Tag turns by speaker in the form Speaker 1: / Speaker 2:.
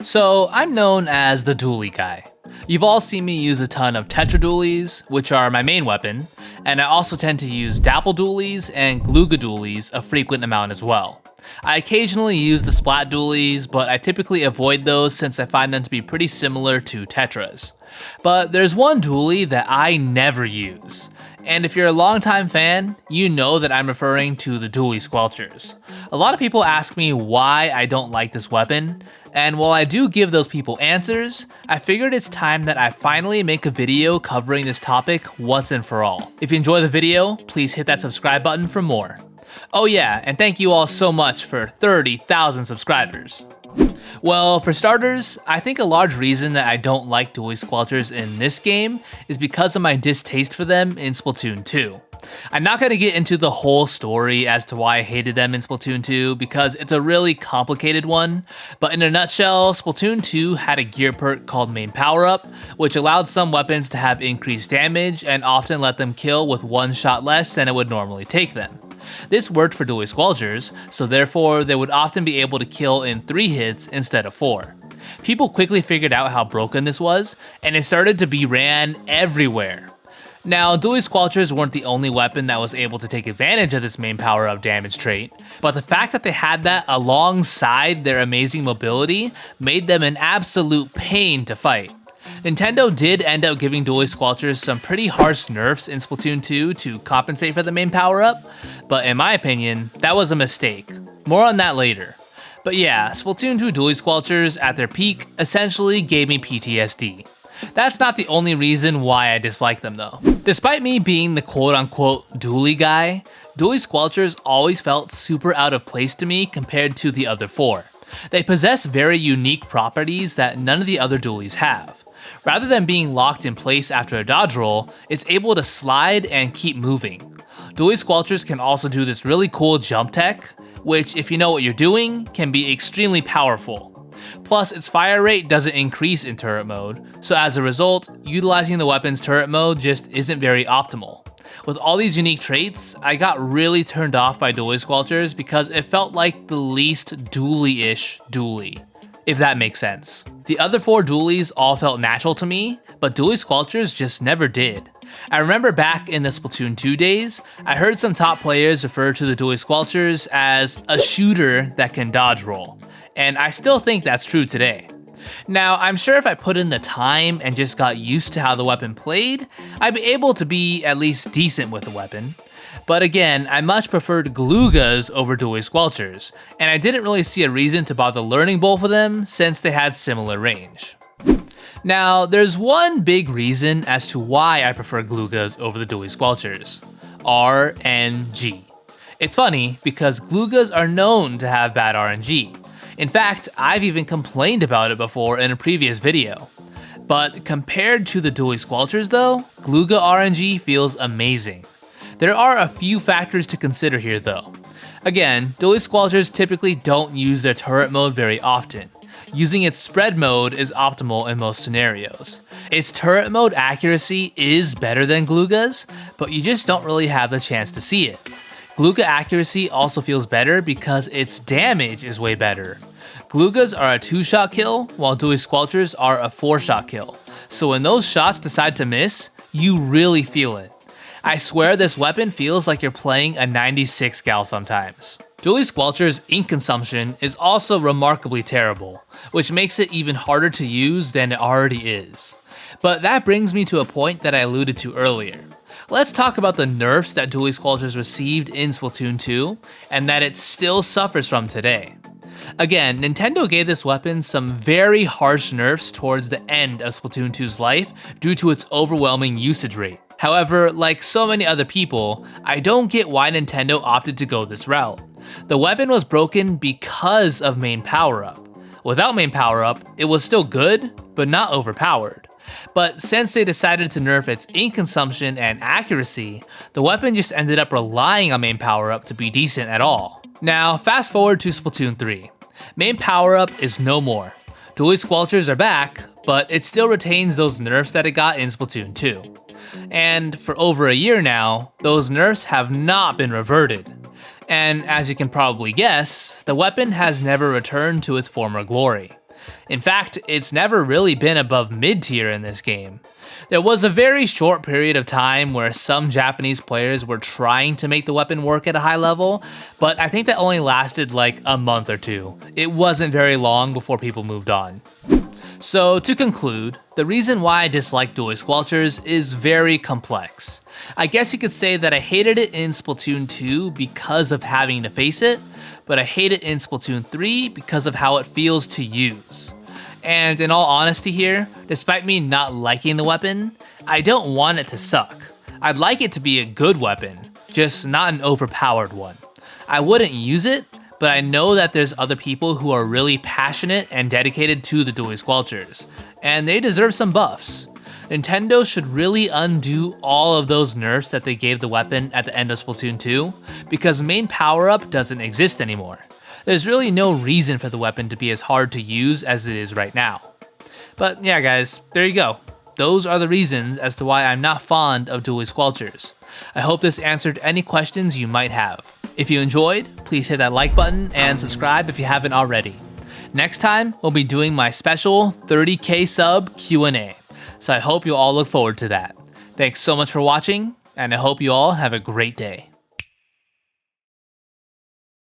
Speaker 1: So, I'm known as the dually guy. You've all seen me use a ton of tetra dualies, which are my main weapon, and I also tend to use dapple dualies and Guga dualies a frequent amount as well. I occasionally use the splat dualies, but I typically avoid those since I find them to be pretty similar to tetras. But there's one dually that I never use. And if you're a longtime fan, you know that I'm referring to the dually squelchers. A lot of people ask me why I don't like this weapon, and while I do give those people answers, I figured it's time that I finally make a video covering this topic once and for all. If you enjoy the video, please hit that subscribe button for more. Oh yeah, and thank you all so much for 30,000 subscribers. Well, for starters, I think a large reason that I don't like dually squelchers in this game is because of my distaste for them in Splatoon 2. I'm not going to get into the whole story as to why I hated them in Splatoon 2 because it's a really complicated one, but in a nutshell, Splatoon 2 had a gear perk called main PowerUp, which allowed some weapons to have increased damage and often let them kill with one shot less than it would normally take them. This worked for dually squelchers, so therefore they would often be able to kill in 3 hits instead of 4. People quickly figured out how broken this was, and it started to be ran everywhere. Now, dually squelchers weren't the only weapon that was able to take advantage of this main power-up damage trait, but the fact that they had that alongside their amazing mobility made them an absolute pain to fight. Nintendo did end up giving dually squelchers some pretty harsh nerfs in Splatoon 2 to compensate for the main power-up, but in my opinion, that was a mistake. More on that later. But yeah, Splatoon 2 dually squelchers at their peak essentially gave me PTSD. That's not the only reason why I dislike them though. Despite me being the quote-unquote dually guy, dually squelchers always felt super out of place to me compared to the other 4. They possess very unique properties that none of the other dualies have. Rather than being locked in place after a dodge roll, it's able to slide and keep moving. Dually squelchers can also do this really cool jump tech, which if you know what you're doing, can be extremely powerful. Plus, its fire rate doesn't increase in turret mode, so as a result, utilizing the weapon's turret mode just isn't very optimal. With all these unique traits, I got really turned off by dually squelchers because it felt like the least dually-ish dually, if that makes sense. The other 4 dualies all felt natural to me, but dually squelchers just never did. I remember back in the Splatoon 2 days, I heard some top players refer to the dually squelchers as a shooter that can dodge roll, and I still think that's true today. Now, I'm sure if I put in the time and just got used to how the weapon played, I'd be able to be at least decent with the weapon. But again, I much preferred Glugas over dually squelchers, and I didn't really see a reason to bother learning both of them since they had similar range. Now, there's one big reason as to why I prefer Glugas over the dually squelchers: RNG. It's funny because Glugas are known to have bad RNG. In fact, I've even complained about it before in a previous video. But compared to the dually squelchers though, Guga RNG feels amazing. There are a few factors to consider here though. Again, dually squelchers typically don't use their turret mode very often. Using its spread mode is optimal in most scenarios. Its turret mode accuracy is better than Gluga's, but you just don't really have the chance to see it. Guga accuracy also feels better because its damage is way better. Glugas are a 2-shot kill, while dually squelchers are a 4-shot kill. So when those shots decide to miss, you really feel it. I swear this weapon feels like you're playing a 96 gal sometimes. Dually squelchers' ink consumption is also remarkably terrible, which makes it even harder to use than it already is. But that brings me to a point that I alluded to earlier. Let's talk about the nerfs that dually squelchers received in Splatoon 2, and that it still suffers from today. Again, Nintendo gave this weapon some very harsh nerfs towards the end of Splatoon 2's life due to its overwhelming usage rate. However, like so many other people, I don't get why Nintendo opted to go this route. The weapon was broken because of main power-up. Without main power-up, it was still good, but not overpowered. But since they decided to nerf its ink consumption and accuracy, the weapon just ended up relying on main power-up to be decent at all. Now, fast forward to Splatoon 3. Main power-up is no more. Dually squelchers are back, but it still retains those nerfs that it got in Splatoon 2. And for over a year now, those nerfs have not been reverted. And as you can probably guess, the weapon has never returned to its former glory. In fact, it's never really been above mid-tier in this game. There was a very short period of time where some Japanese players were trying to make the weapon work at a high level, but I think that only lasted like a month or two. It wasn't very long before people moved on. So to conclude, the reason why I dislike dueling squelchers is very complex. I guess you could say that I hated it in Splatoon 2 because of having to face it, but I hate it in Splatoon 3 because of how it feels to use. And in all honesty here, despite me not liking the weapon, I don't want it to suck. I'd like it to be a good weapon, just not an overpowered one. I wouldn't use it, but I know that there's other people who are really passionate and dedicated to the dueling squelchers, and they deserve some buffs. Nintendo should really undo all of those nerfs that they gave the weapon at the end of Splatoon 2, because main power-up doesn't exist anymore. There's really no reason for the weapon to be as hard to use as it is right now. But yeah guys, there you go. Those are the reasons as to why I'm not fond of dueling squelchers. I hope this answered any questions you might have. If you enjoyed, please hit that like button and subscribe if you haven't already. Next time, we'll be doing my special 30k sub Q&A, so I hope you all look forward to that. Thanks so much for watching, and I hope you all have a great day.